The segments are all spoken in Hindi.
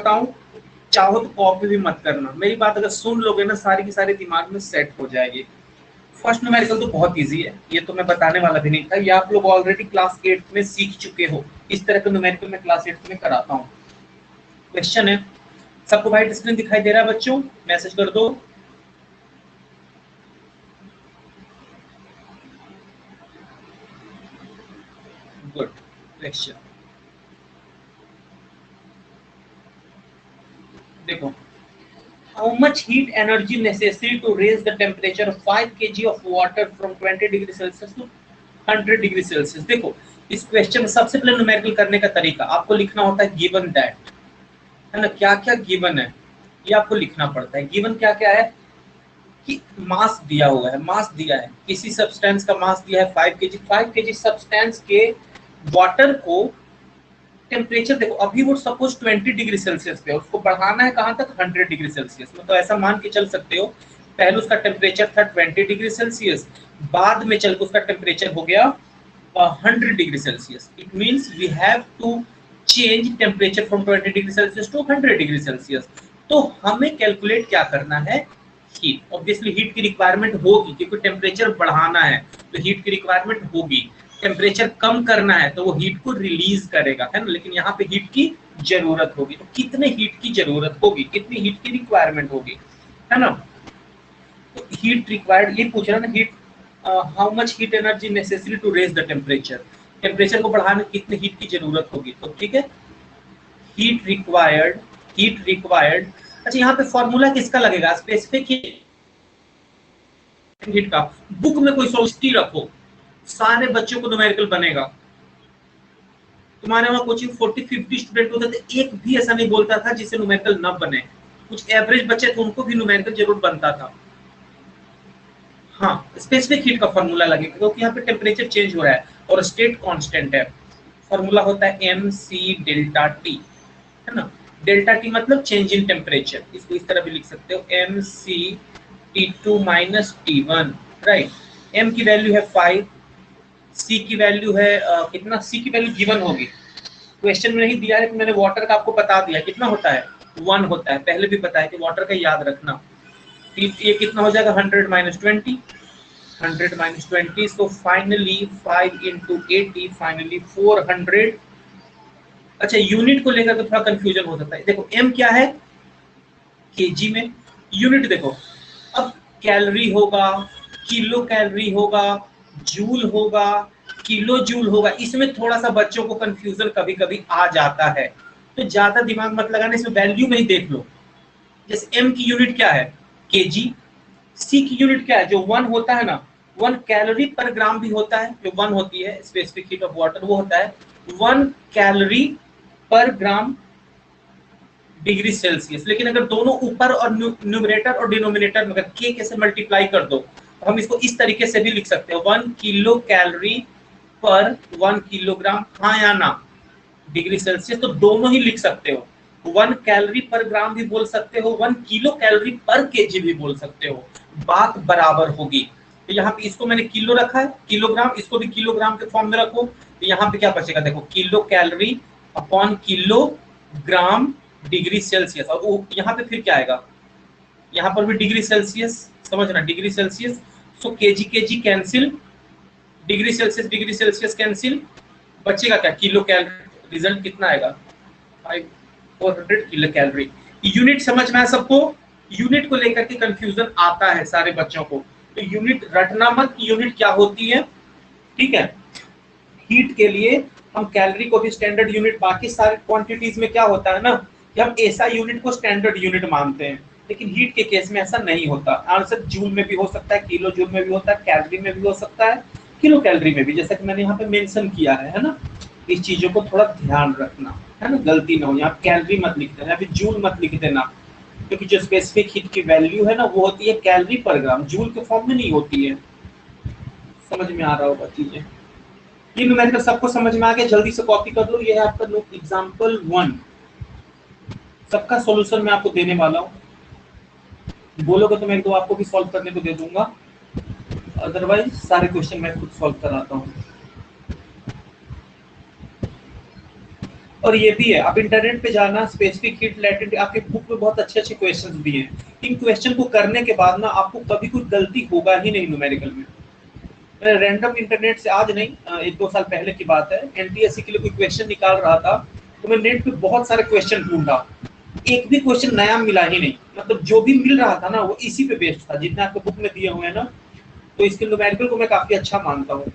बताऊं, चाहो तो कॉपी भी मत करना, मेरी बात अगर सुन लोगे ना सारी की सारी दिमाग में सेट हो जाएगी। फर्स्ट न्यूमेरिकल तो बहुत इजी है, ये तो मैं बताने वाला भी नहीं था, ये आप लोग ऑलरेडी क्लास 8 में सीख चुके हो। इस तरह का न्यूमेरिकल मैं क्लास 8 में कराता हूँ। क्वेश्चन है, सबको वाइट स्क्रीन दिखाई दे रहा है बच्चों? मैसेज कर दो। गुड। क्वेश्चन देखो, how much heat energy necessary to raise the temperature of 5 kg of water from 20 degree Celsius to 100 degree Celsius. देखो, इस क्वेश्चन में सबसे पहले न्यूमेरिकल करने का तरीका आपको लिखना होता है गिवन दैट, है ना। क्या क्या गिवन है ये आपको लिखना पड़ता है। गिवन क्या क्या है कि मास दिया हुआ है, मास दिया है, किसी सब्सटेंस का मास दिया है 5 केजी। 5 केजी सब्सटेंस के वाटर को टेम्परेचर देखो, अभी वो सपोज 20 डिग्री सेल्सियस पे, उसको बढ़ाना है कहां तक? 100 डिग्री सेल्सियस में। तो ऐसा मान के चल सकते हो, पहले उसका टेम्परेचर था 20 डिग्री सेल्सियस, बाद में चल के उसका टेम्परेचर हो गया 100 degree Celsius. It means we have to change temperature from 20 degree Celsius to 100 degree Celsius. तो हमें कैलकुलेट क्या करना है? हीट। ऑब्वियसली हीट की रिक्वायरमेंट होगी, क्योंकि टेम्परेचर बढ़ाना है तो हीट की रिक्वायरमेंट होगी। टेम्परेचर कम करना है तो वो हीट को रिलीज करेगा, है ना। लेकिन यहाँ पे हीट की जरूरत होगी, तो कितने हीट की जरूरत होगी, कितनी हीट की रिक्वायरमेंट होगी, है ना। तो हीट रिक्वायर्ड ये पूछ रहा है ना, heat how much heat energy necessary to raise the temperature. Temperature को बढ़ाने कितनी हीट की जरूरत होगी, तो ठीक है, हीट रिक्वायर्ड, हीट रिक्वायर्ड। अच्छा, यहाँ पे फॉर्मूला किसका लगेगा? स्पेसिफिक हीट का। बुक में कोई सोचती रखो, सारे बच्चों को न्यूमेरिकल बनेगा। तुम्हारे वहां कोचिंग 40-50 स्टूडेंट होते थे, एक भी ऐसा नहीं बोलता था जिसे न्यूमेरिकल न बने। कुछ एवरेज बच्चे थे, उनको भी न्यूमेरिकल जरूर बनता था। हाँ, स्पेसिफिक हीट का फॉर्मूला लगेगा, क्योंकि यहाँ पे टेम्परेचर चेंज हो रहा है और स्टेट कांस्टेंट है। फॉर्मूला होता है एम सी डेल्टा टी, है ना। डेल्टा टी मतलब चेंज इन टेम्परेचर, इसको इस तरह भी लिख सकते हो, M C T2 minus T1, right. M की वैल्यू है 5, सी की वैल्यू है कितना? सी की वैल्यू गिवन होगी, क्वेश्चन में नहीं दिया है, मैंने वाटर का आपको बता दिया कितना होता है, 1 होता है। पहले भी बताया कि वाटर का याद रखना। ये कितना हो जाएगा? 100 minus 20, 100 minus 20, so finally 5 into 80, finally 400। अच्छा, यूनिट को लेकर के थोड़ा कंफ्यूजन हो सकता है। देखो एम क्या है केजी में, यूनिट देखो, अब कैलोरी होगा, किलो कैलोरी होगा, जूल होगा, किलो जूल होगा, इसमें थोड़ा सा बच्चों को कंफ्यूजन कभी कभी आ जाता है, तो ज्यादा दिमाग मत लगाना, इसमें वैल्यू में ही देख लो। जैसे एम की यूनिट क्या है? केजी। सी की यूनिट क्या है? जो 1 होता है ना, 1 कैलोरी पर ग्राम भी होता है, जो 1 होती है स्पेसिफिक हीट ऑफ वाटर, वो होता है 1 कैलोरी पर ग्राम डिग्री सेल्सियस। लेकिन अगर दोनों ऊपर और न्यूमरेटर और डिनोमिनेटर में अगर के कैसे मल्टीप्लाई कर दो, तो हम इसको इस तरीके से भी लिख सकते हो, 1 किलो कैलोरी पर 1 किलोग्राम, हाँ या ना, डिग्री सेल्सियस। तो दोनों ही लिख सकते हो, 1 कैलोरी पर ग्राम भी बोल सकते हो, 1 किलो कैलोरी पर केजी भी बोल सकते हो, बात बराबर होगी। तो यहाँ पे इसको मैंने किलो रखा है, किलोग्राम, इसको भी किलोग्राम के फॉर्म में रखो, तो यहाँ पे क्या बचेगा? देखो, kilo calorie upon kilo gram degree Celsius, और यहाँ पे फिर क्या आएगा? यहाँ पर भी डिग्री सेल्सियस, समझना, degree Celsius. So KG KG cancel, degree Celsius cancel, बचेगा क्या? Kilo calorie. रिजल्ट कितना आएगा? 400 किलो कैलोरी। यूनिट समझ में है सबको? यूनिट को लेकर के कंफ्यूजन आता है सारे बच्चों को, तो यूनिट रटना मत, यूनिट क्या होती है, ठीक है। हीट के लिए हम कैलोरी को भी स्टैंडर्ड यूनिट, बाकी सारे क्वांटिटीज में क्या होता है ना कि हम ऐसा यूनिट को स्टैंडर्ड यूनिट मानते हैं, लेकिन हीट के केस में ऐसा नहीं होता। आंसर जूल में भी हो सकता है, किलो जूल में भी होता है, कैलोरी में भी हो सकता है, किलो कैलोरी में भी, जैसा कि मैंने यहाँ पे मेंशन किया है ना। इस चीजों को थोड़ा ध्यान रखना, है ना, गलती ना हो। यहाँ कैलोरी मत लिख देना, अभी जूल मत लिख देना, क्योंकि जो स्पेसिफिक हीट की वैल्यू है ना, वो होती है कैलोरी पर ग्राम, जूल के फॉर्म में नहीं होती है। समझ में आ रहा होगा चीजें? ये न्यूमेरिकल सबको समझ में आ गया? जल्दी से कॉपी कर लो, ये है आपका एग्जांपल 1। सबका सॉल्यूशन मैं आपको देने वाला हूँ, बोलोगे तो मैं एक दो आपको भी सॉल्व करने को दे दूंगा, अदरवाइज सारे क्वेश्चन मैं खुद सॉल्व कराता हूँ। और ये भी है, आप इंटरनेट पे जाना, स्पेसिफिक हीट लैटेंट, आपके बुक में बहुत अच्छे अच्छे क्वेश्चंस दिए हैं। इन क्वेश्चन को करने के बाद ना आपको कभी कोई गलती होगा ही नहीं न्यूमेरिकल में। मैं रैंडम इंटरनेट से, आज नहीं, 1-2 साल पहले की बात है, एनटीएससी के लिए कोई क्वेश्चन निकाल रहा था, तो मैं नेट पे बहुत सारे क्वेश्चन ढूंढा, एक भी क्वेश्चन नया मिला ही नहीं। मतलब जो भी मिल रहा था ना वो इसी पे बेस्ड था, जितने आपके बुक में दिए हुए हैं ना। तो इसके न्यूमेरिकल को मैं काफी अच्छा मानता हूँ।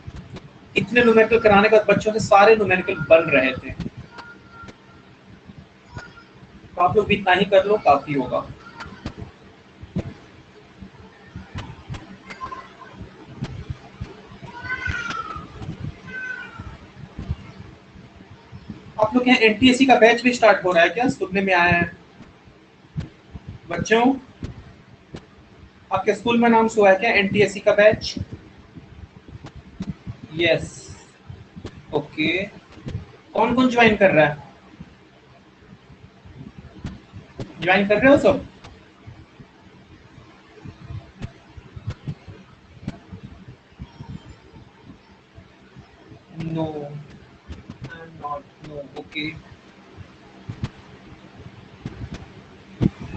इतने न्यूमेरिकल कराने के बाद बच्चों से सारे न्यूमेरिकल बन रहे थे। तो आप लोग भी इतना ही कर लो, काफी होगा। आप लोग यहाँ एनटीएससी का बैच भी स्टार्ट हो रहा है क्या, सुनने में आया है? बच्चों, आपके स्कूल में नाम हुआ है क्या एनटीएससी का बैच? Yes, okay. कौन कौन ज्वाइन कर रहा है? ज्वाइन कर रहे हो सब? No, I am not, no, okay.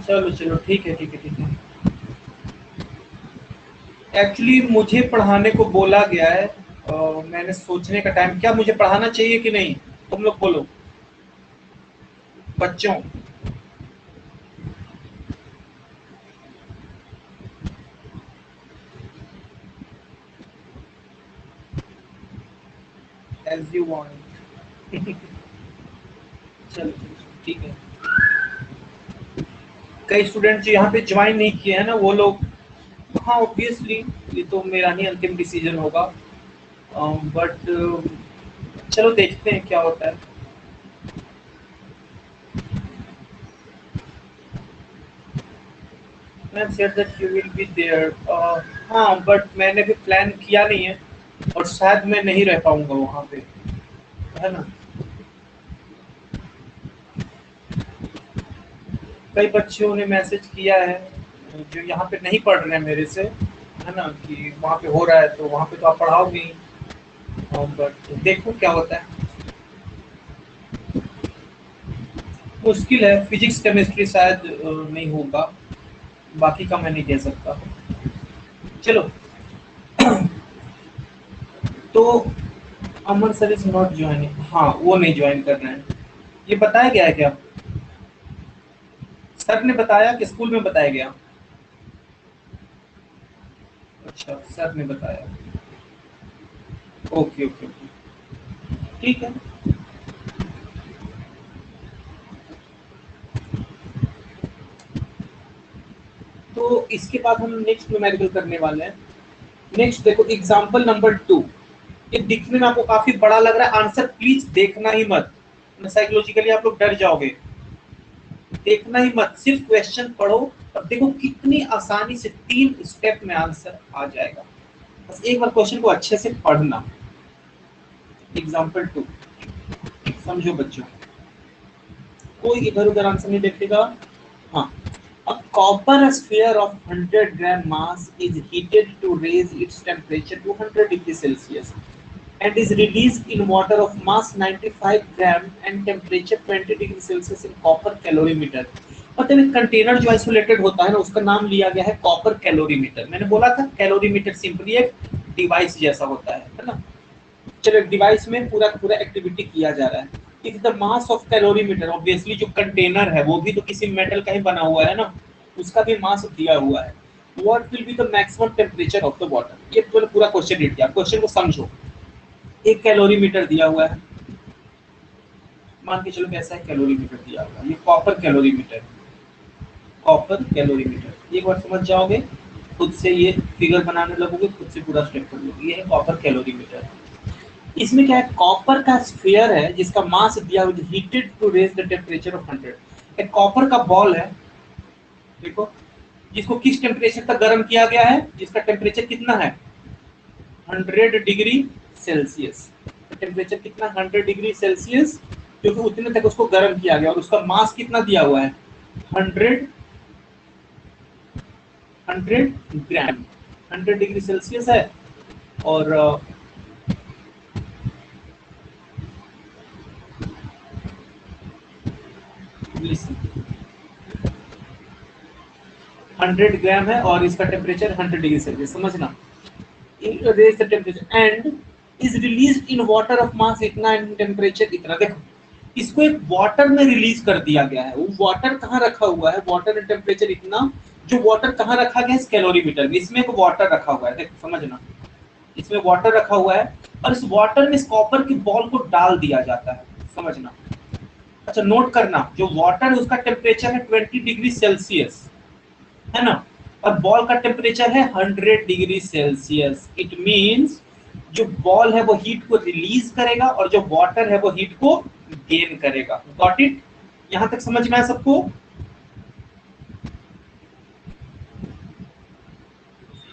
चलो चलो, ठीक है ठीक है ठीक है। एक्चुअली मुझे पढ़ाने को बोला गया है, मैंने सोचने का टाइम, क्या मुझे पढ़ाना चाहिए कि नहीं, तुम लोग बोलो बच्चों। As you want. चलो ठीक है। कई स्टूडेंट जो यहाँ पे ज्वाइन नहीं किए हैं ना वो लोग, हाँ ऑब्वियसली ये तो मेरा ही अंतिम डिसीजन होगा, बट चलो देखते हैं क्या होता है। Ma'am said that you will be there, हाँ बट मैंने भी प्लान किया नहीं है, और शायद मैं नहीं रह पाऊंगा वहाँ पे, है ना। कई बच्चों ने मैसेज किया है जो यहाँ पे नहीं पढ़ रहे हैं मेरे से, है ना, कि वहाँ पे हो रहा है तो वहाँ पे तो आप पढ़ाओगे ही, बट देखो क्या होता है। मुश्किल है, फिजिक्स केमिस्ट्री शायद नहीं होगा, बाकी का मैं नहीं कह सकता। चलो, तो अमन सर इज नॉट ज्वाइनिंग, हाँ वो नहीं ज्वाइन कर रहे हैं। ये बताया गया है क्या? सर ने बताया कि स्कूल में बताया गया? अच्छा, सर ने बताया, ओके ओके ओके, ठीक है। तो इसके बाद हम नेक्स्ट न्यूमेरिकल करने वाले हैं। नेक्स्ट देखो, एग्जाम्पल नंबर 2। ये दिखने में आपको काफी बड़ा लग रहा है, आंसर प्लीज देखना ही मत, साइकोलॉजिकली आप लोग डर जाओगे। देखना ही मत, सिर्फ क्वेश्चन पढ़ो, और देखो कितनी आसानी से 3 स्टेप में आंसर आ जाएगा। बस एक बार क्वेश्चन को अच्छे से पढ़ना। एग्जाम्पल 2, समझो बच्चों, कोई इधर उधर आंसर नहीं देखेगा। हाँ, a copper sphere of 100 gram mass is heated to raise its temperature to 100 degrees Celsius and is released in water of mass 95 gram and temperature 20 degrees Celsius in copper calorimeter। मतलब एक कंटेनर जो आइसोलेटेड होता है ना, उसका नाम लिया गया है कॉपर कैलोरीमीटर। मैंने बोला था कैलोरीमीटर सिंपली एक डिवाइस जैसा होता है ना। चलो, डिवाइस में पूरा पूरा एक्टिविटी किया जा रहा है। If the mass of calorimeter, obviously जो कंटेनर है वो भी तो किसी मेटल का ही बना हुआ है ना, उसका भी मास दिया हुआ है। What will be the maximum temperature of the water, ये तो पूरा क्वेश्चन लिख दिया। क्वेश्चन को समझो, एक कैलोरीमीटर दिया हुआ है, मान के चलो कैसा है, कैलोरीमीटर दिया हुआ है, ये कॉपर कैलोरीमीटर, कॉपर कैलोरीमीटर। एक बार समझ जाओगे, खुद से ये फिगर बनाने लगोगे, खुद से पूरा स्टेप कर लोगे। ये है कॉपर कैलोरीमीटर। इसमें क्या है, कॉपर का स्फीयर है जिसका मास दिया हुआ है, heated to raise the temperature of 100। एक कॉपर का बॉल है, देखो, जिसको किस टेम्परेचर तक गर्म किया गया है, जिसका टेम्परेचर कितना है, 100 डिग्री सेल्सियस। टेम्परेचर कितना, 100 डिग्री सेल्सियस, क्योंकि उतने तक उसको गर्म किया गया, और उसका मास कितना दिया हुआ है, 100 ग्राम। 100 डिग्री सेल्सियस है, और 100 ग्राम है और इसका टेम्परेचर 100 डिग्री सेल्सियस, समझना। Raise the temperature and is release in water of mass इतना एंड टेम्परेचर इतना। देखो इसको एक वाटर में रिलीज कर दिया गया है। वो वाटर कहाँ रखा हुआ है, वाटर एंड टेम्परेचर इतना। जो वाटर कहाँ रखा गया है, कैलोरीमीटर में। इसमें एक वाटर रखा हुआ है, देखो समझना, इसमें वाटर रखा हुआ है और इस वाटर में इस कॉपर की बॉल को डाल दिया जाता है, समझना। अच्छा नोट करना, जो वाटर है उसका टेम्परेचर है 20 डिग्री सेल्सियस, है ना, और बॉल का टेम्परेचर है 100 डिग्री सेल्सियस। इट मींस जो बॉल है वो हीट को रिलीज करेगा और जो वाटर है वो हीट को गेन करेगा। Got it? यहां तक समझ में आया सबको?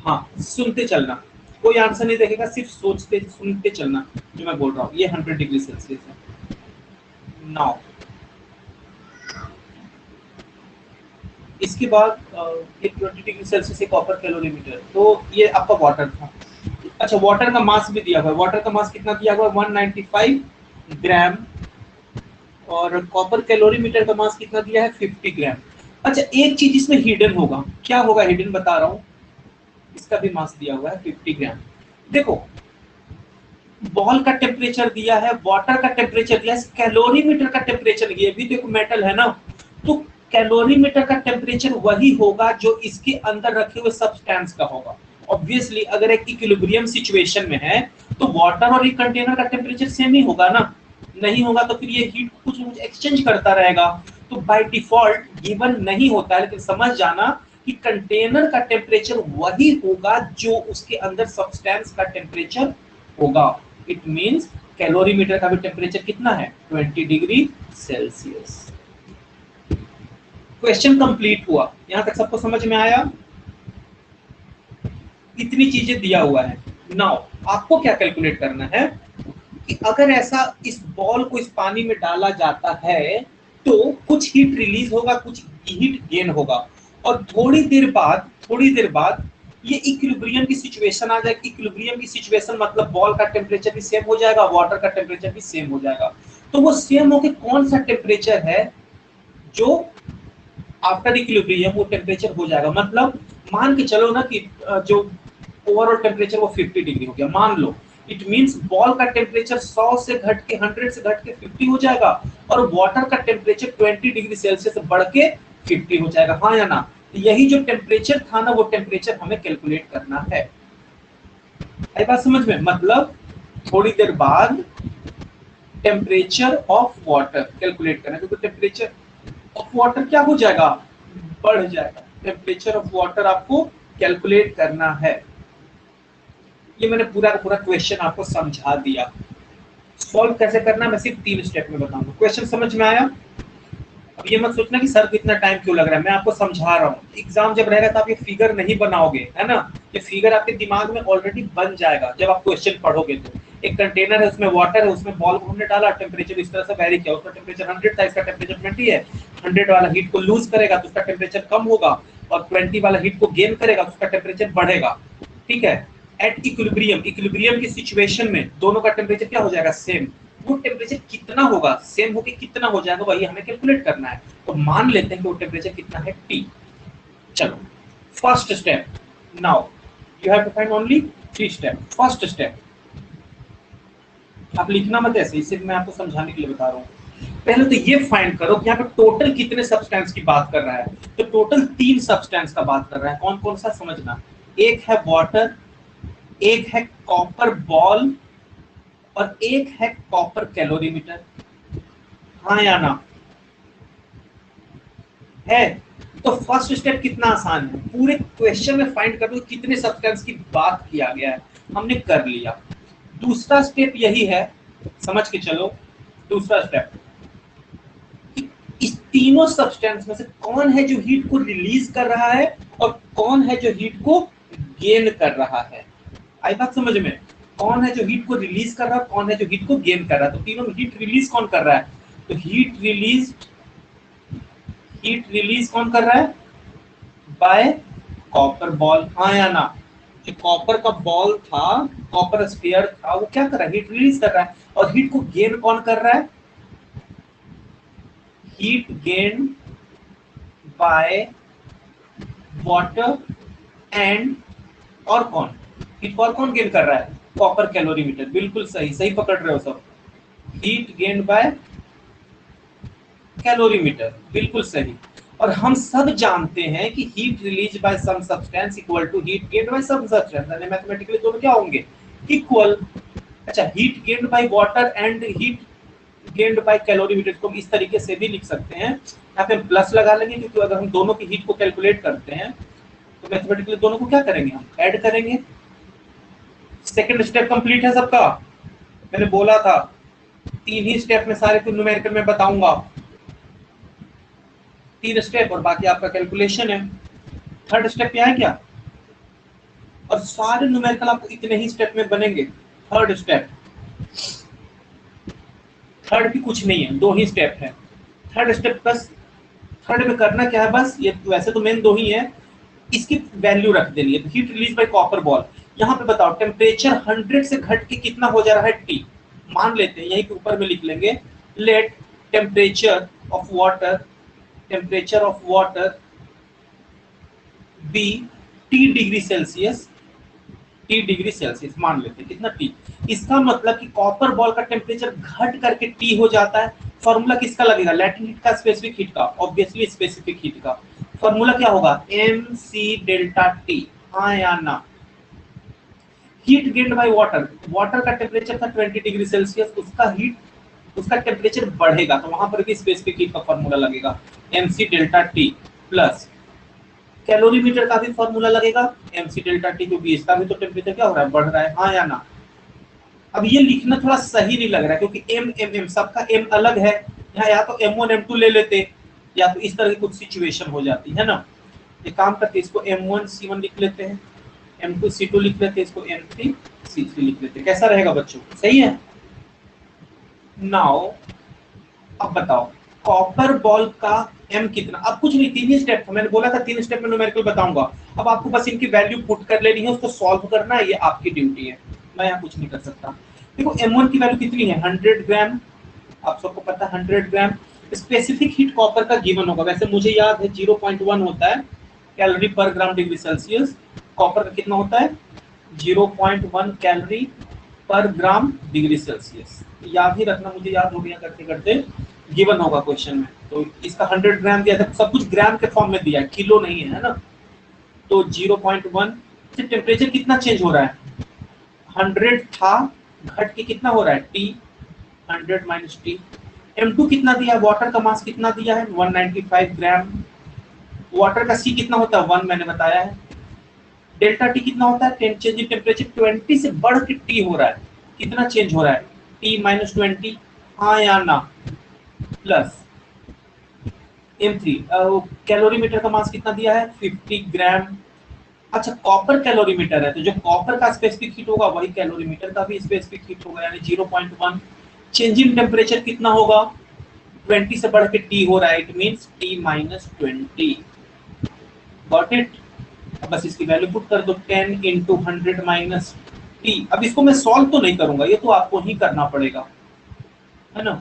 हाँ सुनते चलना, कोई आंसर नहीं देखेगा, सिर्फ सोचते सुनते चलना जो मैं बोल रहा हूँ। ये 100 डिग्री सेल्सियस है। नाउ इसके बाद ये 20 डिग्री सेल्सियस है कॉपर कैलोरीमीटर, तो ये आपका वाटर था। अच्छा वाटर का मास भी दिया हुआ है, वाटर का मास कितना दिया हुआ है, 195 ग्राम, और कॉपर कैलोरीमीटर का मास कितना दिया है, 50 ग्राम। अच्छा एक चीज इसमें हिडन होगा, क्या होगा हिडन बता रहा हूँ, इसका भी मास दिया हुआ है 50 ग्राम। देखो बॉल का टेम्परेचर दिया है, वाटर का टेम्परेचर दिया है, कैलोरीमीटर का टेम्परेचर, ये भी तो एक मेटल है ना, तो कैलोरीमीटर का टेम्परेचर वही होगा जो इसके अंदर रखे हुए सब्सटेंस का होगा। ऑब्वियसली अगर एक इक्विलिब्रियम सिचुएशन में है तो वाटर और एक कंटेनर का टेम्परेचर सेम ही होगा ना, नहीं होगा तो फिर ये हीट कुछ कुछ एक्सचेंज करता रहेगा। तो बाय डिफॉल्ट गिवन नहीं होता है, लेकिन समझ जाना कि कंटेनर का टेम्परेचर वही होगा जो उसके अंदर सब्सटेंस का टेम्परेचर होगा। इट मींस कैलोरीमीटर का भी टेम्परेचर कितना है, 20 डिग्री सेल्सियस। क्वेश्चन कंप्लीट हुआ, यहां तक सबको समझ में आया? इतनी चीजें दिया हुआ है। नाउ आपको क्या कैलकुलेट करना है कि अगर ऐसा इस बॉल को इस पानी में डाला जाता है तो कुछ हीट रिलीज होगा, कुछ हीट गेन होगा, और थोड़ी देर बाद ये इक्विलिब्रियम की सिचुएशन आ जाएगी। इक्विलिब्रियम की सिचुएशन मतलब बॉल का टेम्परेचर भी सेम हो जाएगा, वाटर का टेम्परेचर भी सेम हो जाएगा। तो वो सेम होके कौन सा टेम्परेचर है जो आफ्टर इक्विलिब्रियम वो टेम्परेचर हो जाएगा। मतलब मान के चलो ना कि जो ओवरऑल टेम्परेचर वो 50 डिग्री हो गया, मान लो। इट मींस बॉल का टेम्परेचर 100 से घट के 100 से घट के 50 हो जाएगा और वाटर का टेम्परेचर 20 डिग्री सेल्सियस से बढ़ के 50 हो जाएगा, हाँ या ना? तो यही जो टेम्परेचर था ना वो टेम्परेचर हमें कैलकुलेट करना है। आई बात समझ में? मतलब थोड़ी देर बाद टेम्परेचर ऑफ वाटर कैलकुलेट करना है, क्योंकि टेम्परेचर ऑफ वाटर क्या हो जाएगा, बढ़ जाएगा। टेम्परेचर ऑफ वाटर आपको कैलकुलेट करना है। ये मैंने पूरा का पूरा क्वेश्चन आपको समझा दिया। सॉल्व कैसे करना मैं सिर्फ 3 स्टेप में बताऊंगा। क्वेश्चन समझ में आया? अब ये मत सोचना कि सर को इतना टाइम क्यों लग रहा है, मैं आपको समझा रहा हूँ। एग्जाम जब रहेगा तो आप ये फिगर नहीं बनाओगे, है ना, ये फिगर आपके दिमाग में ऑलरेडी बन जाएगा जब आप क्वेश्चन पढ़ोगे। तो एक कंटेनर है, उसमें वाटर है, उसमें बॉल को हमने डाला, टेम्परेचर इस तरह से वैरी किया, उसका टेम्परेचर 100 था, इसका टेम्परेचर 20 है। 100 वाला हीट को लूज करेगा तो उसका टेम्परेचर कम होगा, और 20 वाला हीट को गेन करेगा तो उसका टेम्परेचर बढ़ेगा। ठीक है, एट इक्विलिब्रियम, इक्विलिब्रियम की सिचुएशन में दोनों का टेम्परेचर क्या हो जाएगा, सेम। वो टेम्परेचर कितना होगा, सेम होके कितना हो जाएगा, वही हमें कैलकुलेट करना है। तो मान लेते हैं कि वो टेम्परेचर कितना है, T। चलो first step, now you have to find only 3 step. First step, आप लिखना मत ऐसे, इसे मैं आपको समझाने के लिए बता रहा हूँ। पहले तो ये फाइंड करो कि यहाँ पे टोटल कितने सब्सटेंस की बात कर रहा है। तो टोटल 3 सब्सटेंस का बात कर रहा है। कौन कौन सा समझना, एक है वाटर, एक है कॉपर बॉल, और एक है कॉपर कैलोरीमीटर, हाँ या ना? है। तो फर्स्ट स्टेप कितना आसान है, पूरे क्वेश्चन में फाइंड कर लो कितने सब्सटेंस की बात किया गया है, हमने कर लिया। दूसरा स्टेप यही है, समझ के चलो। दूसरा स्टेप, इस तीनों सब्सटेंस में से कौन है जो हीट को रिलीज कर रहा है और कौन है जो हीट को गेन कर रहा है। आई बात समझ में? कौन है जो हीट को रिलीज कर रहा है, कौन है जो हीट को गेन कर रहा है। तो तीनों में हीट रिलीज कौन कर रहा है, तो हीट रिलीज कौन कर रहा है, बाय कॉपर बॉल, हाँ या ना? जो कॉपर का बॉल था, कॉपर स्फीयर था, वो क्या कर रहा है, हीट रिलीज कर रहा है। और हीट को गेन कौन कर रहा है, heat gain by water and और कौन हीट को और कौन गेन कर रहा है? Copper calorimeter. बिल्कुल सही, सही पकड़ रहे हो सब। हीट गेन बाय कैलोरीमीटर, बिल्कुल सही। और हम सब जानते हैं कि heat release by some substance equal to heat gain by some substance, यानी मैथमेटिकली दोनों क्या होंगे? इक्वल। अच्छा, heat gain by water and heat gained by calorimeter को इस तरीके से भी लिख सकते हैं। यहाँ पे प्लस लगा लेंगे क्योंकि अगर हम दोनों की हीट को कैलकुलेट करते हैं तो मैथमेटिकली दोनों को क्या करेंगे? हम ऐड करेंगे। सेकंड स्टेप कंप्लीट है सबका? मैंने बोला था 3 ही स्टेप में सारे को न्यूमेरिकल में बताऊंगा। 3 स्टेप और बाकी आपका कैलकुलेशन है। थर्ड स्टेप क्या है क्या? और सारे न्यूमेरिकल आपको इतने ही स्टेप में बनेंगे। थर्ड स्टेप, थर्ड भी कुछ नहीं है, 2 ही स्टेप है। थर्ड स्टेप बस, थर्ड में करना क्या है? बस ये वैसे तो मेन 2 ही है, इसकी वैल्यू रख देनी है। Heat release bye copper ball, यहाँ पे बताओ टेम्परेचर 100 से घट के कितना हो जा रहा है? टी। मान लेते हैं यहीं के ऊपर में लिख लेंगे, let temperature of water, temperature of water be T degree celsius, T degree celsius मान लेते हैं। कितना? टी। इसका मतलब कि कॉपर बॉल का टेम्परेचर घट करके टी हो जाता है। फॉर्मूला किसका लगेगा? लैटेंट हीट का, स्पेसिफिक हीट का? ऑब्वियसली स्पेसिफिक हीट का। फॉर्मूला क्या होगा? M C delta T. हाँ या ना? Heat gained by water, water का टेम्परेचर था 20 डिग्री सेल्सियस, उसका हीट, उसका टेम्परेचर बढ़ेगा तो वहां पर भी स्पेसिफिक हीट का फॉर्मूला लगेगा, M C delta T. Plus calorimeter का भी फॉर्मूला लगेगा, एम सी डेल्टा टी, क्योंकि इसका भी तो टेम्परेचर क्या हो रहा है? बढ़ रहा है। हाँ या ना? अब ये लिखना थोड़ा सही नहीं लग रहा है क्योंकि एम एम एम सबका एम अलग है। यहाँ या तो M1 M2 ले लेते, या तो इस तरह की कुछ सिचुएशन हो जाती है ना। एक काम करते, इसको M1 C1 लिख लेते हैं, M2 C2 लिख लेते हैं, इसको M3 C3 लिख लेते हैं। कैसा रहेगा बच्चों? सही है? नाउ अब बताओ कॉपर बॉल का एम कितना? अब कुछ नहीं, 3 ही स्टेप था, मैंने बोला था 3 स्टेप में न्यूमेरिकल बताऊंगा। अब आपको बस इनकी वैल्यू पुट कर लेनी है, उसको सॉल्व करना है, ये आपकी ड्यूटी है, मैं यहाँ कुछ नहीं कर सकता। देखो M1 की वैल्यू कितनी है? 100 ग्राम, आप सबको पता है 100 ग्राम। स्पेसिफिक हीट कॉपर का गिवन होगा, वैसे मुझे याद है 0.1 होता है कैलोरी पर ग्राम डिग्री सेल्सियस। कॉपर का कितना होता है? 0.1 कैलोरी पर ग्राम डिग्री सेल्सियस। याद ही रखना, मुझे याद हो गया करते करते, गिवन होगा क्वेश्चन में। तो इसका 100 ग्राम दिया था, सब कुछ ग्राम के फॉर्म में दिया है, किलो नहीं है ना। तो 0.1 से टेम्परेचर कितना चेंज हो रहा है? 100 था, घट के कितना हो रहा है? T, 100 minus T. M2 कितना दिया है? वाटर का मास कितना दिया है? 195 ग्राम। वाटर का C कितना होता है? 1 मैंने बताया है। डेल्टा टी कितना होता है? चेंज इन टेम्परेचर 20 से बढ़ के टी हो रहा है, कितना चेंज हो रहा है? T minus 20। हाँ या ना? प्लस M3, कैलोरीमीटर का मास कितना दिया है? 50 ग्राम। अच्छा, कॉपर कैलोरीमीटर है तो जो कॉपर का स्पेसिफिक हीट होगा वही कैलोरीमीटर का भी स्पेसिफिक हीट होगा, यानी 0.1। चेंज इन टेम्परेचर कितना होगा? 20 से बढ़ के टी हो रहा है, it means T minus 20। Got it? अब बस इसकी वैल्यू पुट कर दो, 10 इंटू 100 माइनस टी। अब इसको मैं सॉल्व तो नहीं करूंगा, ये तो आपको ही करना पड़ेगा, है ना।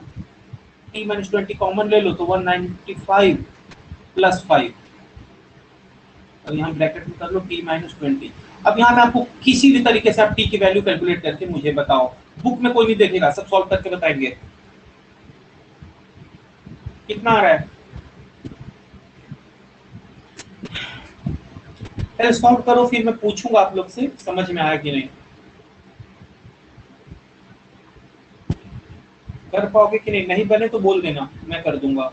टी माइनस 20 कॉमन ले लो तो 195 प्लस 5, और यहाँ ब्रैकेट में कर लो टी माइनस 20। अब यहाँ पे आपको किसी भी तरीके से आप टी की वैल्यू कैलकुलेट करके मुझे बताओ, बुक में कोई नहीं देखेगा, सब सॉल्व करके बताएंगे। कितना आ रहा है? पहले सॉल्व करो, फिर मैं पूछूंगा आप लोग से समझ में आया कि नहीं। कर पाओगे कि नहीं? नहीं बने तो बोल देना, मैं कर दूंगा।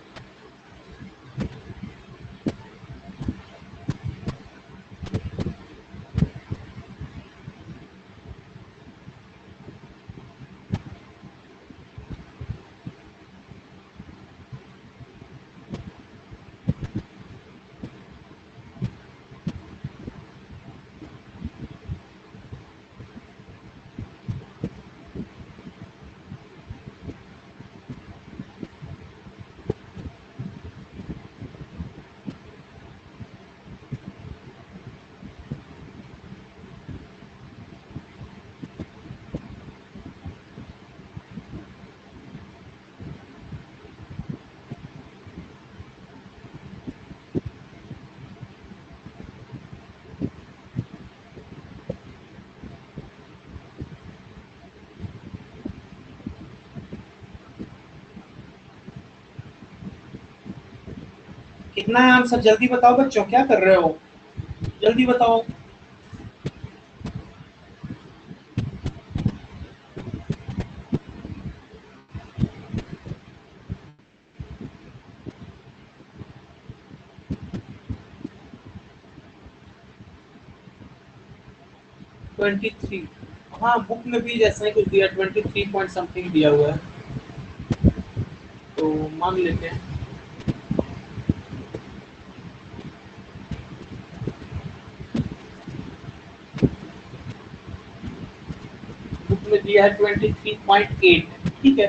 कितना है आंसर? जल्दी बताओ बच्चों, क्या कर रहे हो, जल्दी बताओ। 23। हाँ, बुक में भी जैसा ही कुछ दिया, 23 पॉइंट समथिंग दिया हुआ है, तो मान लेते हैं। बुक में दिया है 23.8, ठीक है,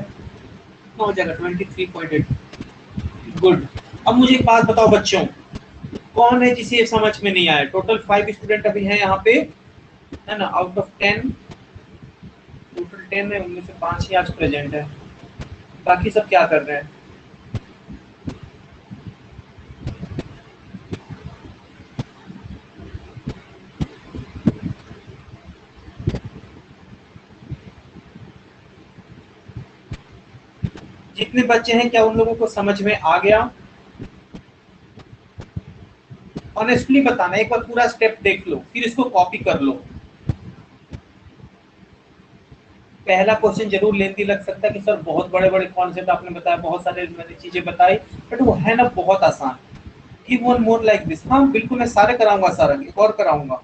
हो जाएगा 23.8। गुड। अब मुझे एक बात बताओ बच्चों, कौन है जिसे ये समझ में नहीं आया? टोटल 5 स्टूडेंट अभी हैं यहाँ पे, है ना, आउट ऑफ 10। टोटल 10 है, उनमें से 5 ही आज प्रेजेंट है, बाकी सब क्या कर रहे हैं? जितने बच्चे हैं, क्या उन लोगों को समझ में आ गया? ऑनेस्टली बताना, एक बार पूरा स्टेप देख लो, फिर इसको कॉपी कर लो। पहला क्वेश्चन जरूर लेंथी लग सकता है कि सर बहुत बड़े बड़े कॉन्सेप्ट आपने बताया, बहुत सारे मैंने चीजें बताई, बट वो है ना बहुत आसान। Give one more like this. हाँ बिल्कुल, मैं सारे कराऊंगा, सारा एक और कराऊंगा।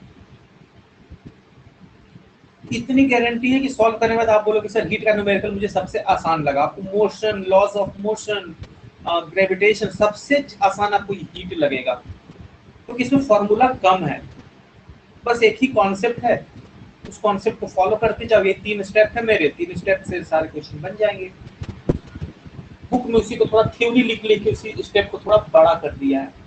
इतनी गारंटी है कि सॉल्व करने के बाद आप बोलोगे सर हीट का न्यूमेरिकल मुझे सबसे आसान लगा। आपको motion, laws of motion, gravitation, सबसे आसान आपको हीट लगेगा, क्योंकि इसमें फॉर्मूला कम है, बस एक ही कॉन्सेप्ट है, उस कॉन्सेप्ट को फॉलो करते जाओ। ये 3 स्टेप है मेरे, 3 स्टेप से सारे क्वेश्चन बन जाएंगे। बुक में उसी को थोड़ा थ्योरी लिख लेके उसी स्टेप को थोड़ा बड़ा कर दिया है।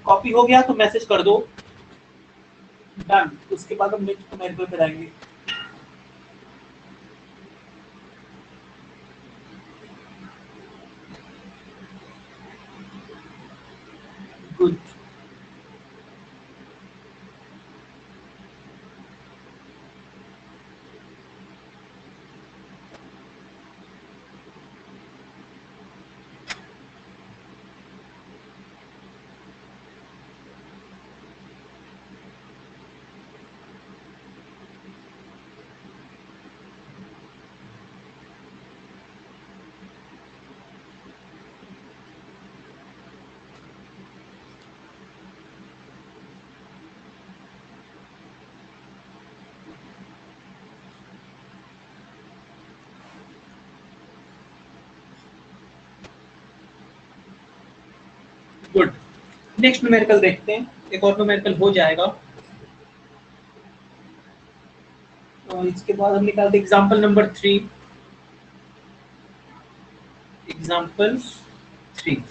कॉपी हो गया तो मैसेज कर दो, डन। उसके बाद हम नेक्स्ट न्यूमेरिकल पे जाएंगे। गुड। गुड। नेक्स्ट न्यूमेरिकल देखते हैं, एक और न्यूमेरिकल हो जाएगा और इसके बाद हम निकालते एग्जांपल नंबर 3। एग्जांपल 3,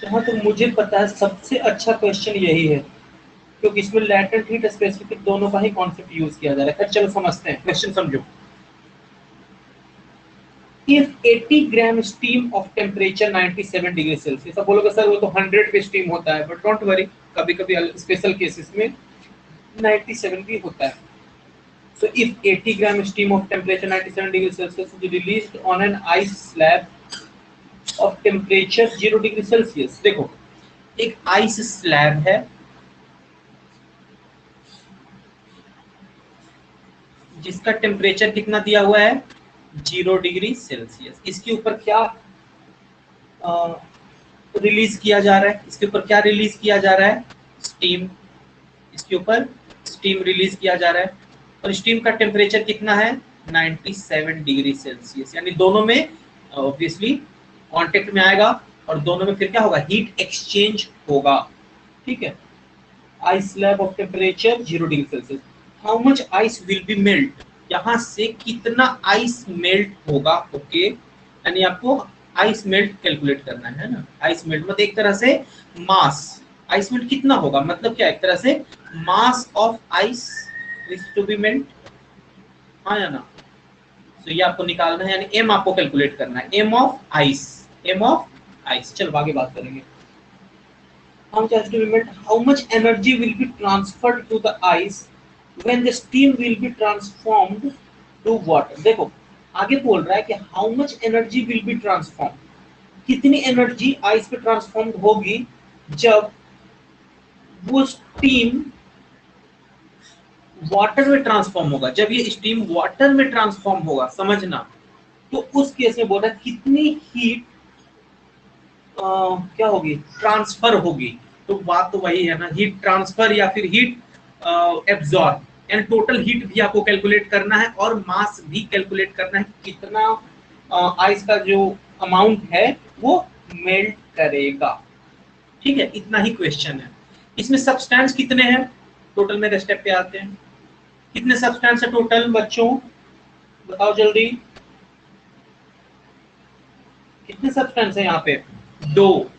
जहाँ तो मुझे पता है सबसे अच्छा क्वेश्चन यही है, क्योंकि इसमें लैटेंट हीट, स्पेसिफिक दोनों का ही कॉन्सेप्ट यूज किया जा रहा है। फिर चलो समझते हैं, क्वेश्चन समझो। If 80 gram steam of temperature 97 degree Celsius, अब बोलोगे सर वो तो 100 पे स्टीम होता है, बट डोंट वरी, कभी कभी स्पेशल केसेस में 97 भी होता है। So if 80 gram steam of temperature 97 degrees Celsius is released on an ice slab of temperature 0 degree Celsius, देखो एक आइस स्लैब है जिसका टेम्परेचर कितना दिया हुआ है, 0 डिग्री सेल्सियस। इसके ऊपर क्या रिलीज किया जा रहा है? इसके ऊपर क्या रिलीज किया जा रहा है? स्टीम। इसके ऊपर स्टीम रिलीज किया जा रहा है, और स्टीम का टेम्परेचर कितना है, 97 डिग्री सेल्सियस। यानी दोनों में ऑब्वियसली कांटेक्ट में आएगा, और दोनों में फिर क्या होगा, हीट एक्सचेंज होगा, ठीक है। Ice slab of temperature 0 degree Celsius, how much ice will be melt, यहाँ से कितना आइस मेल्ट होगा, ओके। यानी आपको आइस मेल्ट कैलकुलेट करना है ना। आइस मेल्ट मतलब एक तरह से मास, आइस मेल्ट कितना होगा मतलब क्या, एक तरह से mass of ice is to be melt, हाँ या ना। तो ये आपको निकालना है, यानी एम आपको कैलकुलेट करना है, M of ice, M of ice. चलो आगे बात करेंगे। How much has to be melt? How much energy will be transferred to the ice when the steam will be transformed to water. देखो आगे बोल रहा है कि how much energy will be transform, कितनी एनर्जी आइस पे ट्रांसफॉर्म होगी जब वो स्टीम वाटर में ट्रांसफॉर्म होगा। जब ये स्टीम वाटर में ट्रांसफॉर्म होगा, समझना, तो उस केस में बोल रहा है कितनी हीट क्या होगी, ट्रांसफर होगी। तो बात तो वही है ना, हीट ट्रांसफर या फिर हीट एब्जॉर्ब, यानी टोटल हीट भी आपको कैलकुलेट करना है और मास भी कैलकुलेट करना है, कितना आइस का जो अमाउंट है वो मेल्ट करेगा। ठीक है, इतना ही क्वेश्चन है। इसमें सब्सटेंस कितने हैं टोटल में, स्टेप पे आते हैं। कितने सब्सटेंस है टोटल बच्चों, बताओ जल्दी, कितने सब्सटेंस है यहाँ पे, दो।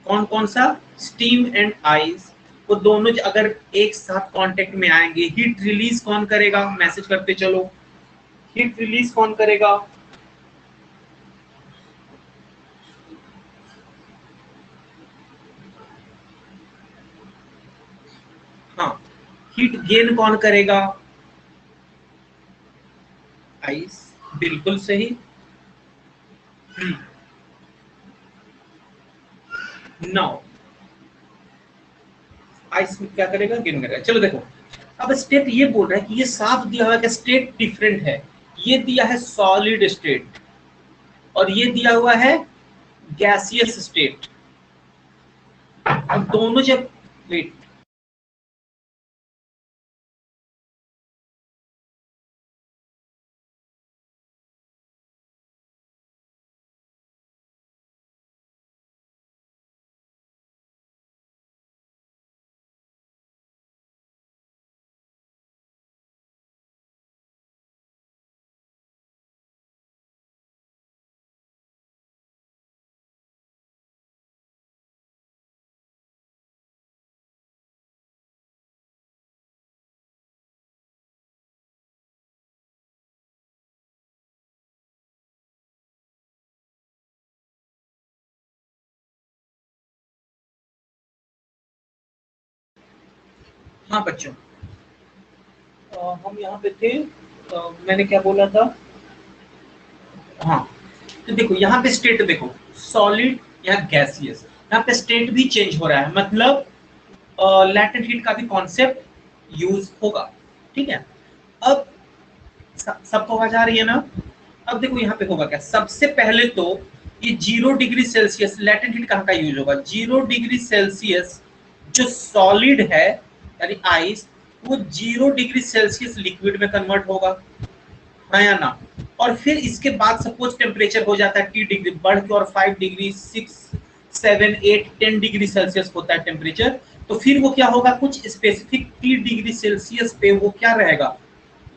कौन कौन सा, स्टीम एंड आइस, वो दोनों अगर एक साथ कांटेक्ट में आएंगे, हीट रिलीज कौन करेगा, मैसेज करते चलो, हीट रिलीज कौन करेगा, हाँ, हीट गेन कौन करेगा, आइस, बिल्कुल सही। नाउ आइस क्या करेगा, गेन करेगा। चलो देखो, अब स्टेट ये बोल रहा है कि ये साफ दिया हुआ है कि स्टेट डिफरेंट है। ये दिया है सॉलिड स्टेट और ये दिया हुआ है गैसियस स्टेट। अब दोनों जब, वेट, हाँ बच्चों, हम यहाँ पे थे, मैंने क्या बोला था, हाँ, तो देखो यहाँ पे स्टेट देखो, सॉलिड या गैसियस, यहाँ पे स्टेट भी चेंज हो रहा है, मतलब लैटेंट हीट का भी कॉन्सेप्ट यूज होगा। ठीक है, अब सबको आवाज आ रही है ना। अब देखो यहाँ पे होगा क्या, सबसे पहले तो ये 0 डिग्री सेल्सियस लैटेंट हीट कहाँ का यूज होगा, 0 डिग्री सेल्सियस जो सॉलिड है यानी आइस, वो 0 डिग्री सेल्सियस लिक्विड में कन्वर्ट होगा, हाँ या ना। और फिर इसके बाद सपोज टेम्परेचर हो जाता है T डिग्री बढ़ के और 5 डिग्री, 6, 7, 8, 10 डिग्री सेल्सियस होता है टेम्परेचर, तो फिर वो क्या होगा, कुछ स्पेसिफिक T डिग्री सेल्सियस पे वो क्या रहेगा,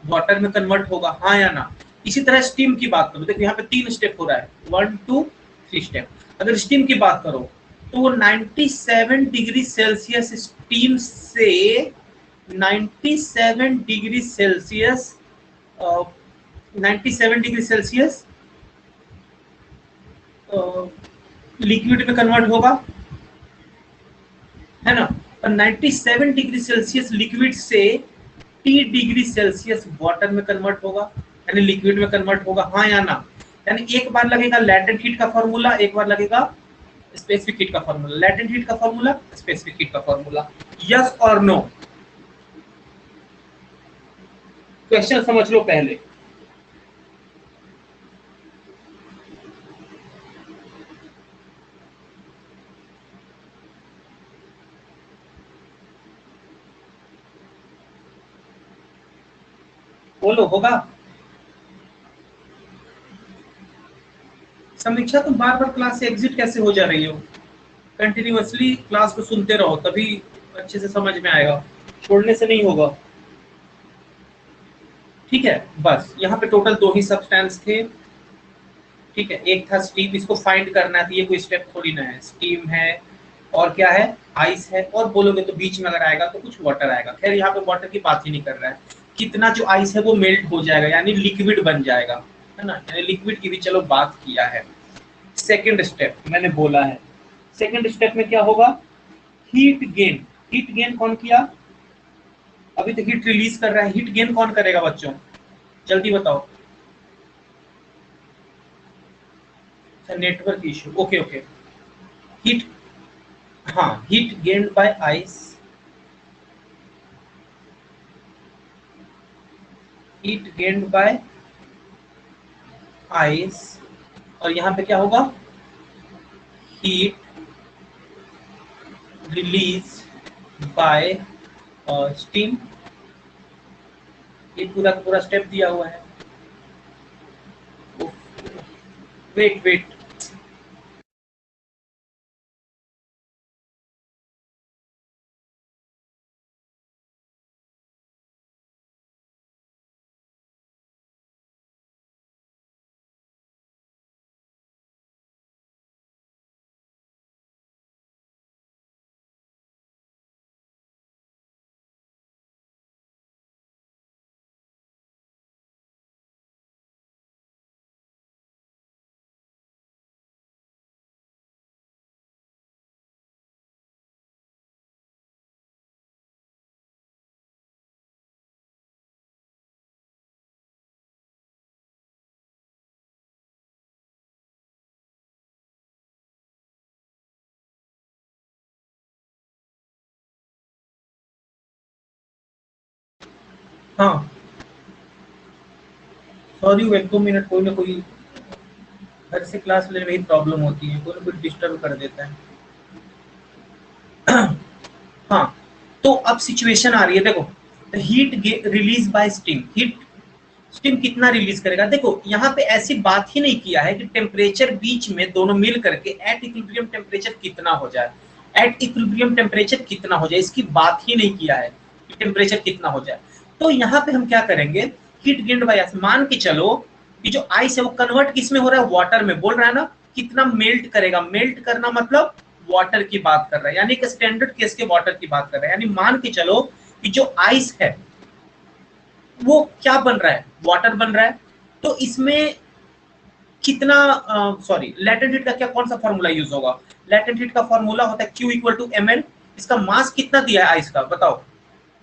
वाटर में कन्वर्ट होगा, हाँ या ना। इसी तरह स्टीम की बात करो, देखो यहाँ पे 3 स्टेप हो रहा है, 1, 2, 3 स्टेप। अगर स्टीम की बात करो तो वो 97 डिग्री सेल्सियस स्टीम से 97 degree Celsius, 97 degree Celsius liquid में कन्वर्ट होगा, है ना। और 97 डिग्री सेल्सियस लिक्विड से T डिग्री सेल्सियस वाटर में कन्वर्ट होगा, यानी लिक्विड में कन्वर्ट होगा, हाँ या ना। यानी एक बार लगेगा लैटेंट हीट का फॉर्मूला, एक बार लगेगा स्पेसिफिक हीट का फॉर्मूला, लैटेंट हीट का फॉर्मूला, स्पेसिफिक हीट का फॉर्मूला। यस और नो, क्वेश्चन समझ लो पहले। बोलो, होगा। समीक्षा, तुम बार बार क्लास से एग्जिट कैसे हो जा रही हो, कंटिन्यूअसली क्लास को सुनते रहो तभी अच्छे से समझ में आएगा, छोड़ने से नहीं होगा। ठीक है, बस यहाँ पे टोटल 2 ही सब्सटेंस थे। ठीक है, एक था स्टीम, इसको फाइंड करना था, ये कोई स्टेप थोड़ी ना है, स्टीम है और क्या है, आइस है, और बोलोगे तो बीच में अगर आएगा तो कुछ वाटर आएगा। खैर यहाँ पे वाटर की बात ही नहीं कर रहा है, कितना जो आइस है वो मेल्ट हो जाएगा यानी लिक्विड बन जाएगा, है ना, यानी लिक्विड की भी चलो बात किया है। सेकेंड स्टेप मैंने बोला है, सेकेंड स्टेप में क्या होगा, हीट गेन। हीट गेन कौन किया, अभी तो हीट रिलीज कर रहा है, हीट गेन कौन करेगा बच्चों, जल्दी बताओ। Network issue, okay okay. Heat, हाँ, heat gained by ice, heat gained by ice, और यहाँ पे क्या होगा, हीट रिलीज बाय स्टीम। ये पूरा का पूरा स्टेप दिया हुआ है। वेट वेट, हाँ सॉरी, वो 1-2 मिनट कोई ना कोई घर से क्लास लेने में ही प्रॉब्लम होती है, कोई ना कोई डिस्टर्ब कर देता है। हाँ, तो अब सिचुएशन आ रही है, देखो heat release bye steam, heat steam कितना रिलीज करेगा। देखो यहाँ पे ऐसी बात ही नहीं किया है कि टेम्परेचर बीच में दोनों मिल करके एट इक्विलिब्रियम टेम्परेचर कितना हो जाए, एट इक्विलिब्रियम टेम्परेचर कितना हो जाए, इसकी बात ही नहीं किया है कि टेम्परेचर कितना हो जाए। तो यहाँ पे हम क्या करेंगे, हीट गेन्ड बाय आइस, मान के चलो कि जो आइस है वो कन्वर्ट किस में हो रहा है, वाटर में, बोल रहा है ना, कितना मेल्ट करेगा, मेल्ट करना मतलब वाटर की बात कर रहा है, यानी कि स्टैंडर्ड केस के वाटर की बात कर रहा है। यानी मान के चलो कि जो आइस है वो क्या बन रहा है, वाटर बन रहा है। तो इसमें कितना, सॉरी, लेटेंट हीट का क्या, कौन सा फॉर्मूला यूज होगा, लेटेंट हीट का फॉर्मूला होता है Q इक्वल टू ml। इसका मास कितना दिया है आइस का, बताओ।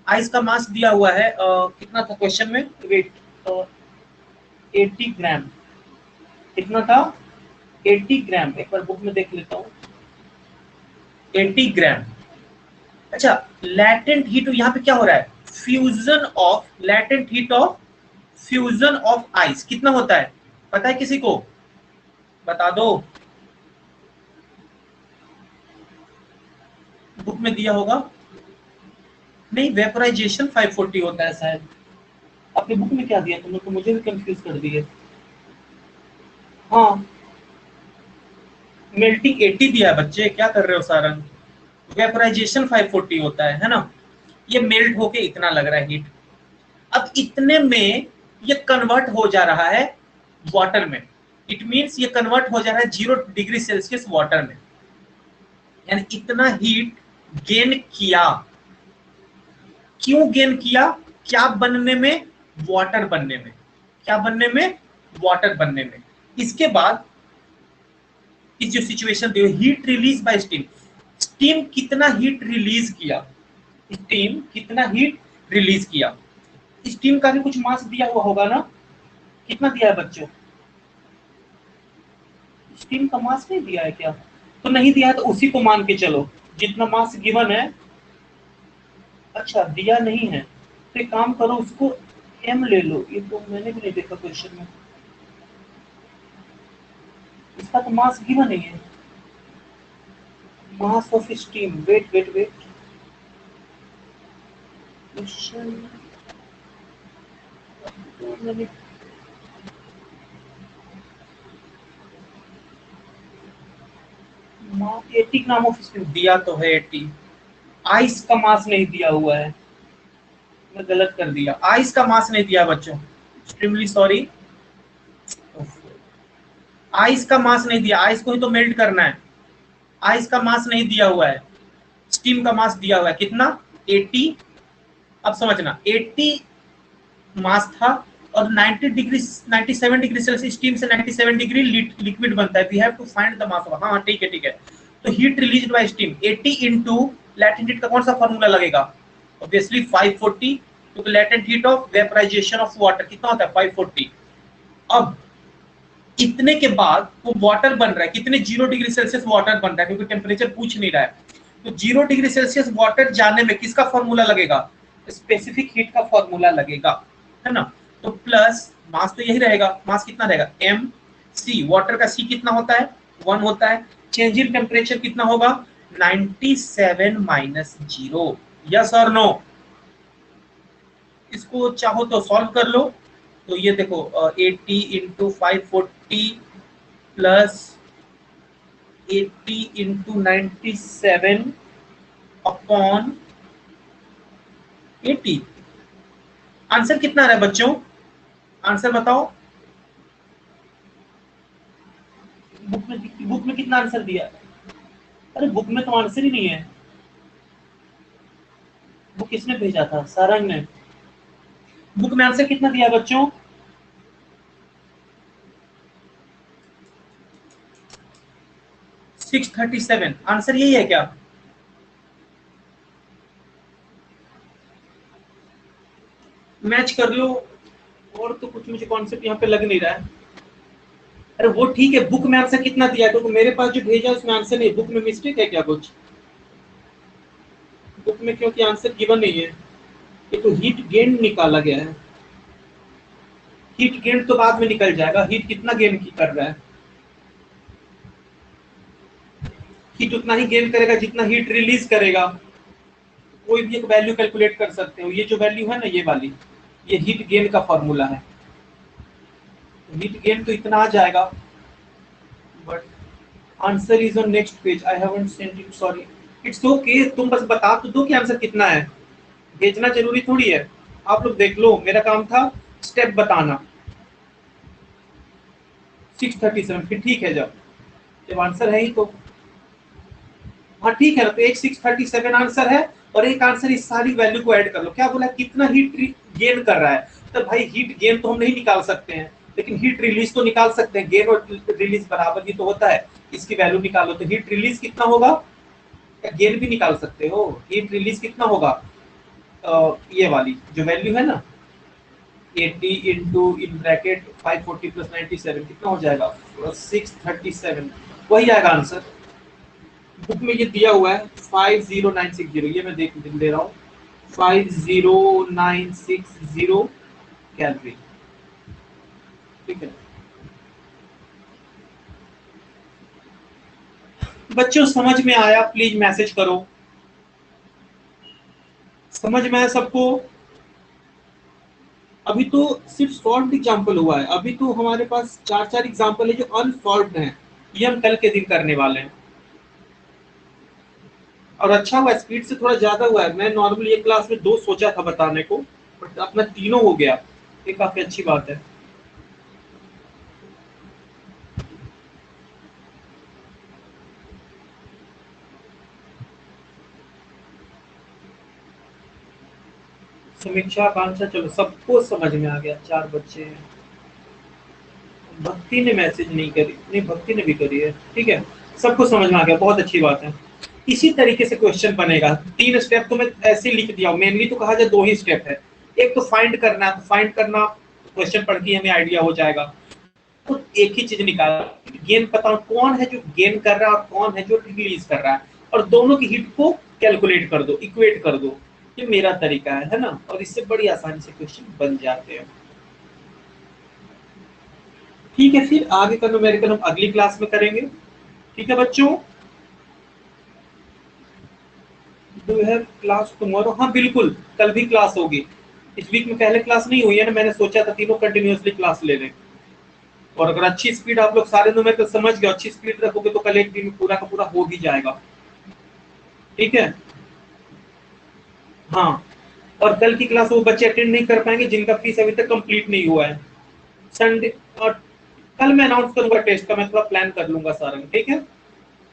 आइस का मास दिया हुआ है कितना था क्वेश्चन में, वेट, 80 ग्राम, कितना था, 80 ग्राम, एक बार बुक में देख लेता हूँ, 80 ग्राम। अच्छा, लैटेंट हीट यहाँ पे क्या हो रहा है, fusion of, latent heat of fusion of ice कितना होता है, पता है किसी को, बता दो, बुक में दिया होगा। नहीं, वेपोराइजेशन 540 होता है शायद, अपने बुक में क्या दिया तुमने, तो मुझे भी कंफ्यूज कर दिए। हाँ, मेल्टिंग 80 दिया है बच्चे, क्या कर रहे हो सारंग, वेपोराइजेशन 540 होता है ना। ये मेल्ट होके इतना लग रहा है हीट, अब इतने में ये कन्वर्ट हो जा रहा है वाटर में, इट मींस ये कन्वर्ट हो जा रहा है 0 डिग्री सेल्सियस वाटर में, यानी इतना हीट गेन किया। क्यों गेन किया, क्या बनने में, वाटर बनने में, क्या बनने में, वाटर बनने में। इसके बाद इस जो सिचुएशन दी, heat release bye steam, steam कितना हीट रिलीज किया, स्टीम कितना हीट रिलीज किया, स्टीम का भी कुछ मास दिया हुआ होगा ना, कितना दिया है बच्चों, स्टीम का मास नहीं दिया है क्या, तो नहीं दिया है तो उसी को मान के चलो जितना मास गिवन है। अच्छा, दिया नहीं है तो एक काम करो, उसको एम ले लो, ये तो मैंने भी नहीं देखा क्वेश्चन में, इसका तो मास गिवन नहीं है, mass of steam, wait wait wait, question तो मैंने, मास 80 ग्राम ऑफ स्टीम दिया तो है, 80, आइस का मास नहीं दिया हुआ है, मैं गलत कर दिया, आइस का मास नहीं दिया बच्चों, एक्सट्रीमली सॉरी, आइस का मास नहीं दिया, आइस को ही तो मेल्ट करना है, आइस का मास नहीं दिया हुआ है, स्टीम का मास दिया हुआ है, कितना, 80। अब समझना, 80 मास था और 90 डिग्री 97 डिग्री सेल्सियस, स्टीम से 97 डिग्री लिक्विड बनता है, we have to find the mass of, हाँ ठीक है ठीक है। तो heat released by steam 80 into latent heat का कौन सा फॉर्मूला लगेगा, ऑब्वियसली 540, क्योंकि latent heat of vaporization of water कितना होता है 540। अब इतने के बाद वो वाटर बन रहा है, कितने 0 डिग्री सेल्सियस वाटर बन रहा है, क्योंकि टेम्परेचर पूछ नहीं रहा है। तो 0 डिग्री सेल्सियस वाटर जाने में किसका फॉर्मूला लगेगा, स्पेसिफिक हीट का फॉर्मूला लगेगा, है ना। तो प्लस मास तो यही रहेगा, मास कितना रहेगा एम सी, वाटर का सी कितना होता है 1 होता है। चेंज इन टेम्परेचर कितना होगा 97 माइनस 0, यस और नो। इसको चाहो तो सॉल्व कर लो। तो ये देखो 80 into 540 plus 80 into 97 upon 80, answer कितना आ रहा है बच्चों, आंसर बताओ। बुक में कितना आंसर दिया है? अरे बुक में तो आंसर ही नहीं है। बुक किसने भेजा था, सारंग ने। बुक में आंसर कितना दिया बच्चों, 637, आंसर यही है क्या? मैच कर लो, और तो कुछ मुझे कॉन्सेप्ट यहाँ पे लग नहीं रहा है। अरे वो ठीक है, बुक में आंसर कितना दिया, क्योंकि मेरे पास जो भेजा उसमें आंसर नहीं, बुक में मिस्टेक है क्या कुछ? बुक में क्योंकि आंसर गिवन नहीं है, ये तो हीट गेन निकाला गया है। हीट गेन तो बाद में निकल जाएगा, हीट कितना गेन की कर रहा है, हीट उतना ही गेन करेगा जितना हीट रिलीज करेगा। कोई भी एक वैल्यू कैलकुलेट कर सकते हो, ये जो वैल्यू है ना ये वाली, ये हीट गेन का फॉर्मूला है। हीट गेन तो इतना आ जाएगा, but answer is on next page, I haven't sent it, sorry. It's okay, तुम बस बता तो दो कि आंसर कितना है, भेजना जरूरी थोड़ी है। आप लोग देख लो, मेरा काम था स्टेप बताना। 637, फिर ठीक है, जब आंसर है ही तो हाँ ठीक है ना, तो एक 637 आंसर है, और एक आंसर इस सारी वैल्यू को ऐड कर लो। क्या बोला, कितना हीट गेन कर रहा है, तो भाई हीट गेन तो हम नहीं निकाल सकते हैं, लेकिन हीट रिलीज तो निकाल सकते हैं। गेन और रिलीज बराबर ही तो होता है, इसकी वैल्यू निकालो। तो हीट रिलीज कितना होगा, या गेन भी निकाल सकते हो, हीट रिलीज कितना होगा, ये वाली जो वैल्यू है ना 80 इंटू इन ब्रैकेट 540 प्लस 97 कितना हो जाएगा 637, वही आएगा आंसर। बुक में ये दिया हुआ है 50960, ये मैं देख दे रहा हूँ 50960 कैलोरी, ठीक है। बच्चों समझ में आया, प्लीज मैसेज करो, समझ में आया सबको? अभी तो सिर्फ सॉल्व एग्जाम्पल हुआ है, अभी तो हमारे पास 4 एग्जाम्पल है जो अनसॉल्व हैं, ये हम कल के दिन करने वाले हैं। और अच्छा हुआ, स्पीड से थोड़ा ज्यादा हुआ है, मैं नॉर्मली एक क्लास में 2 सोचा था बताने को, बट अपना 3 हो गया, ये काफी अच्छी बात है। समीक्षा आकांक्षा, चलो सबको समझ में आ गया, 4 बच्चे हैं। भक्ति ने मैसेज नहीं करी, नहीं भक्ति ने भी करी है, ठीक है, सबको समझ में आ गया, बहुत अच्छी बात है। इसी तरीके से क्वेश्चन बनेगा, 3 स्टेप तो मैं ऐसे लिख दिया हूँ, मेनली तो कहा जाए 2 ही स्टेप है। एक तो फाइंड करना, तो फाइंड करना क्वेश्चन पढ़ के हमें आइडिया हो जाएगा। तो एक ही चीज निकाल, गेन पता कौन है जो गेन कर रहा है और कौन है जो रिलीज कर रहा है, और दोनों की हीट को कैलकुलेट कर दो, इक्वेट कर दो। ये मेरा तरीका है ना, और इससे बड़ी आसानी से क्वेश्चन बन जाते हैं। ठीक है, फिर आगे का न्यूमेरिकल हम अगली क्लास में करेंगे, ठीक है बच्चों। Do you have class tomorrow, हाँ बिल्कुल, कल भी क्लास होगी। इस वीक में पहले क्लास नहीं हुई है ना, मैंने सोचा था तीनों कंटिन्यूअसली क्लास ले लें। और अगर अच्छी स्पीड आप लोग सारे न्यूमेरिकल समझ गए, अच्छी स्पीड रखोगे तो कल एक दिन में पूरा का पूरा हो भी जाएगा, ठीक है। हाँ, और कल की क्लास वो बच्चे अटेंड नहीं कर पाएंगे जिनका फीस अभी तक कंप्लीट नहीं हुआ है। संडे और कल मैं अनाउंस करूंगा टेस्ट का, मैं थोड़ा प्लान कर लूंगा सारा, ठीक है।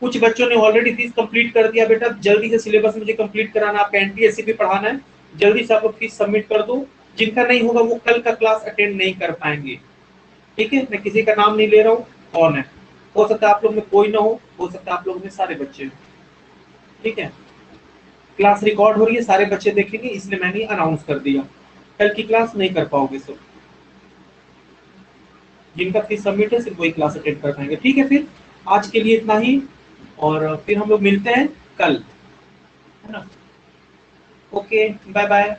कुछ बच्चों ने ऑलरेडी फीस कंप्लीट कर दिया, बेटा जल्दी से सिलेबस मुझे कंप्लीट कराना, आपका एनटीएससी भी पढ़ाना है, जल्दी से आप लोग फीस सबमिट कर दो। जिनका नहीं होगा वो कल का क्लास अटेंड नहीं कर पाएंगे, ठीक है। मैं किसी का नाम नहीं ले रहा हूँ, कौन है, हो सकता है आप लोग में कोई ना हो सकता है आप लोग में सारे बच्चे हो, ठीक है। क्लास रिकॉर्ड हो रही है, सारे बच्चे देखेंगे, इसलिए मैंने अनाउंस कर दिया। कल की क्लास नहीं कर पाओगे सब, जिनका फीस सबमिट है सिर्फ वही क्लास अटेंड कर पाएंगे। ठीक है, फिर आज के लिए इतना ही, और फिर हम लोग मिलते हैं कल, है ना। Okay, bye bye.